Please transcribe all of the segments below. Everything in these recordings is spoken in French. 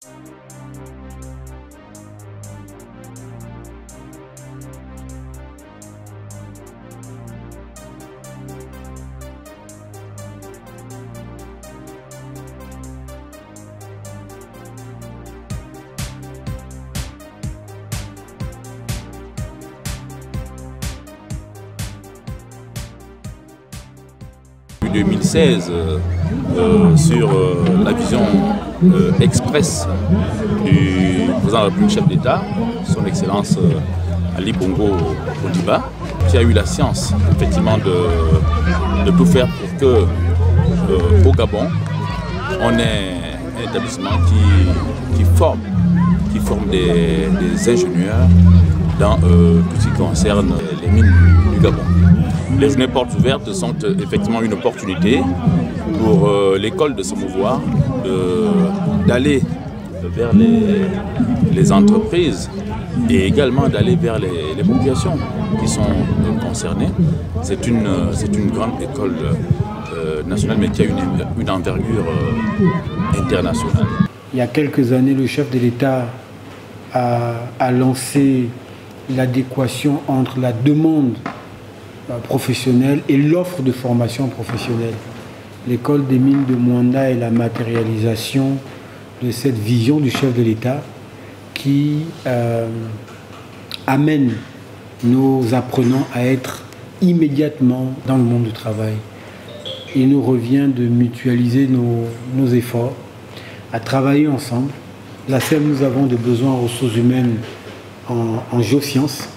En 2016, sur la vision express du président de la République, chef d'État, son Excellence Ali Bongo Ondimba, qui a eu la science effectivement de tout faire pour que au Gabon, on ait un établissement qui forme des ingénieurs dans tout ce qui concerne les mines du Gabon. Les journées portes ouvertes sont effectivement une opportunité pour l'école de se mouvoir, d'aller vers les entreprises et également d'aller vers les populations qui sont concernées. C'est une grande école nationale, mais qui a une envergure internationale. Il y a quelques années, le chef de l'État a lancé l'adéquation entre la demande professionnelle et l'offre de formation professionnelle. L'école des mines de Mwanda est la matérialisation de cette vision du chef de l'État qui amène nos apprenants à être immédiatement dans le monde du travail. Il nous revient de mutualiser nos efforts, à travailler ensemble. La SEM, nous avons des besoins en ressources humaines en géosciences.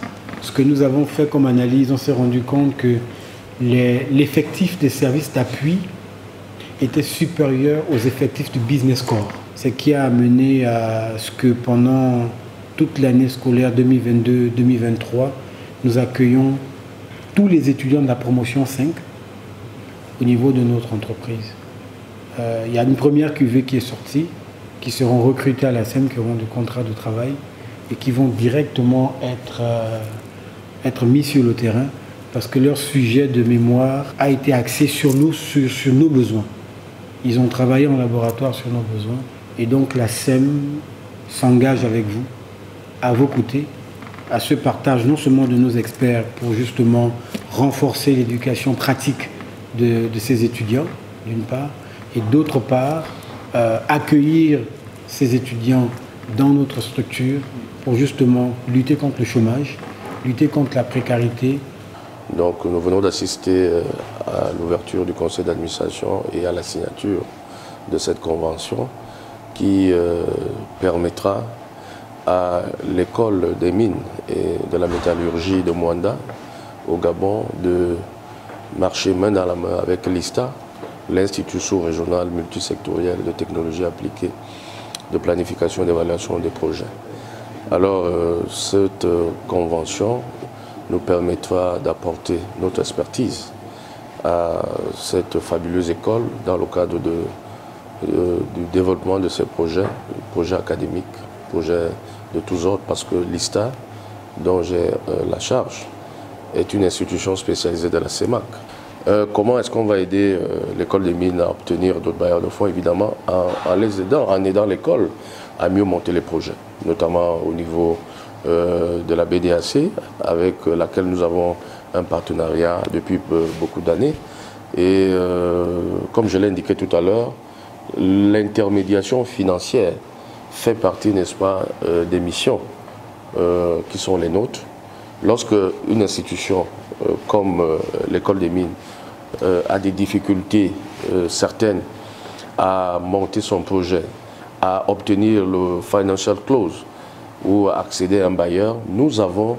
Ce que nous avons fait comme analyse, on s'est rendu compte que l'effectif des services d'appui était supérieur aux effectifs du Business Corps. Ce qui a amené à ce que pendant toute l'année scolaire 2022-2023, nous accueillons tous les étudiants de la promotion 5 au niveau de notre entreprise. Il y a une première cuvée qui est sortie, qui seront recrutés à la SEM, qui auront des contrats de travail et qui vont directement être mis sur le terrain parce que leur sujet de mémoire a été axé sur nos besoins. Ils ont travaillé en laboratoire sur nos besoins et donc la SEM s'engage avec vous, à vos côtés, à ce partage non seulement de nos experts pour justement renforcer l'éducation pratique de ces étudiants, d'une part, et d'autre part, accueillir ces étudiants dans notre structure pour justement lutter contre le chômage, lutter contre la précarité. Donc nous venons d'assister à l'ouverture du conseil d'administration et à la signature de cette convention qui permettra à l'école des mines et de la métallurgie de Mwanda au Gabon de marcher main dans la main avec l'ISTA, l'Institut sous-régional multisectoriel de technologie appliquée, de planification et d'évaluation des projets. Alors cette convention nous permettra d'apporter notre expertise à cette fabuleuse école dans le cadre du développement de ces projets académiques, projets de tous ordres, parce que l'ISTA, dont j'ai la charge, est une institution spécialisée de la CEMAC. Comment est-ce qu'on va aider l'école des mines à obtenir d'autres bailleurs de fonds? Évidemment, en les aidant, en aidant l'école à mieux monter les projets, notamment au niveau de la BDAC, avec laquelle nous avons un partenariat depuis beaucoup d'années. Et comme je l'ai indiqué tout à l'heure, l'intermédiation financière fait partie, n'est-ce pas, des missions qui sont les nôtres. Lorsque une institution comme l'école des mines a des difficultés certaines à monter son projet, à obtenir le financial close ou à accéder à un bailleur, nous avons,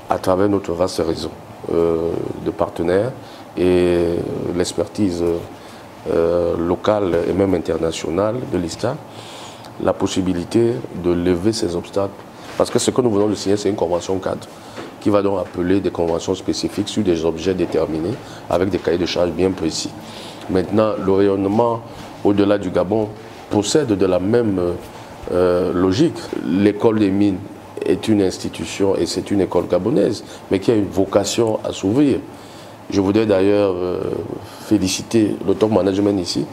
à travers notre vaste réseau de partenaires et l'expertise locale et même internationale de l'ISTA, la possibilité de lever ces obstacles. Parce que ce que nous venons de signer, c'est une convention cadre qui va donc appeler des conventions spécifiques sur des objets déterminés avec des cahiers de charges bien précis. Maintenant, le rayonnement au-delà du Gabon possède de la même logique. L'école des mines est une institution et c'est une école gabonaise, mais qui a une vocation à s'ouvrir. Je voudrais d'ailleurs féliciter le top management ici,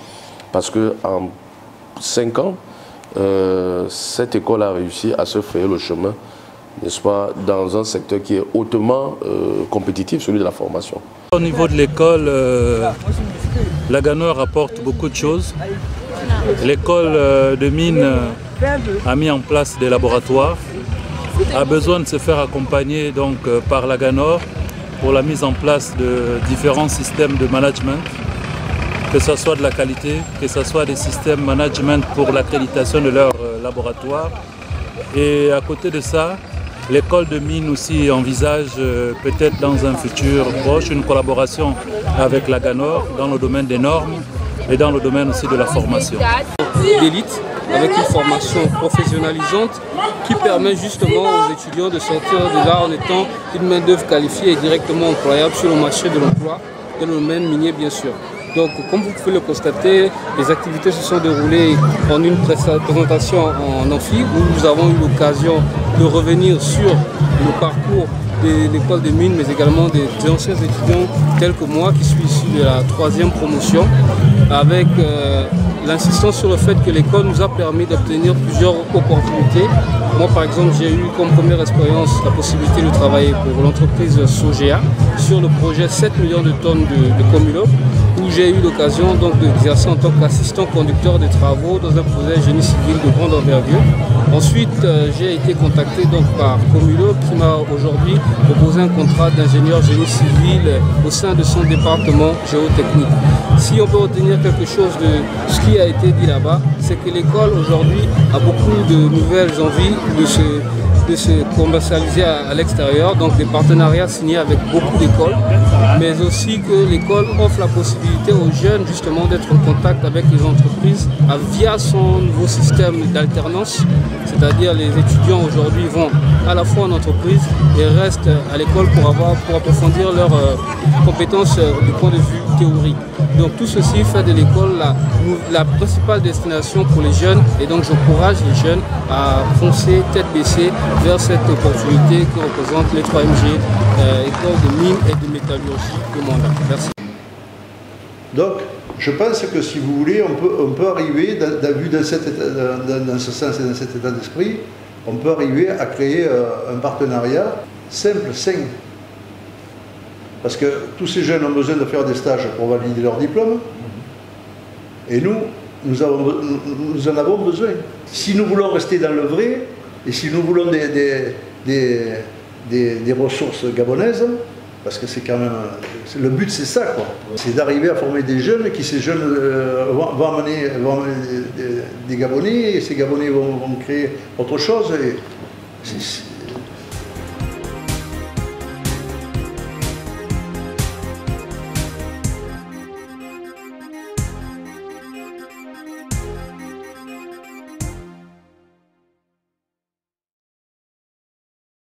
parce qu'en 5 ans, cette école a réussi à se frayer le chemin, n'est-ce pas, dans un secteur qui est hautement compétitif, celui de la formation. Au niveau de l'école, la Ganoeur apporte beaucoup de choses. L'école de mine a mis en place des laboratoires, a besoin de se faire accompagner donc, par la Ganoeur pour la mise en place de différents systèmes de management, que ce soit de la qualité, que ce soit des systèmes management pour l'accréditation de leur laboratoire. Et à côté de ça, l'école de mine aussi envisage peut-être dans un futur proche une collaboration avec la Ganoeur dans le domaine des normes et dans le domaine aussi de la formation. D'élite avec une formation professionnalisante qui permet justement aux étudiants de sortir de là en étant une main-d'œuvre qualifiée et directement employable sur le marché de l'emploi, dans le domaine minier bien sûr. Donc, comme vous pouvez le constater, les activités se sont déroulées en une présentation en amphi où nous avons eu l'occasion de revenir sur le parcours de l'école des mines, mais également des anciens étudiants tels que moi qui suis issu de la 3e promotion, avec l'insistance sur le fait que l'école nous a permis d'obtenir plusieurs opportunités. Moi par exemple, j'ai eu comme première expérience la possibilité de travailler pour l'entreprise Sogea sur le projet 7 millions de tonnes de Comulo, où j'ai eu l'occasion d'exercer en tant qu'assistant conducteur de travaux dans un projet génie civil de grande envergure. Ensuite, j'ai été contacté donc, par Comulo qui m'a aujourd'hui proposé un contrat d'ingénieur génie civil au sein de son département géotechnique. Si on peut retenir quelque chose de ce qui a été dit là-bas, c'est que l'école aujourd'hui a beaucoup de nouvelles envies de se commercialiser à l'extérieur, donc des partenariats signés avec beaucoup d'écoles, mais aussi que l'école offre la possibilité aux jeunes justement d'être en contact avec les entreprises via son nouveau système d'alternance, c'est-à-dire les étudiants aujourd'hui vont à la fois en entreprise et restent à l'école pour approfondir leurs compétences du point de vue théorique. Donc tout ceci fait de l'école la principale destination pour les jeunes et donc j'encourage les jeunes à foncer tête baissée vers cette opportunité que représente les 3MG, école de mine et de métallurgie de Manda. Merci. Donc je pense que si vous voulez, on peut arriver, dans ce sens et dans cet état d'esprit, on peut arriver à créer un partenariat simple, sain. Parce que tous ces jeunes ont besoin de faire des stages pour valider leur diplôme. Et nous en avons besoin. Si nous voulons rester dans le vrai, et si nous voulons des ressources gabonaises, parce que c'est quand même... Le but c'est ça, quoi. C'est d'arriver à former des jeunes, et ces jeunes vont amener des Gabonais, et ces Gabonais vont créer autre chose. Et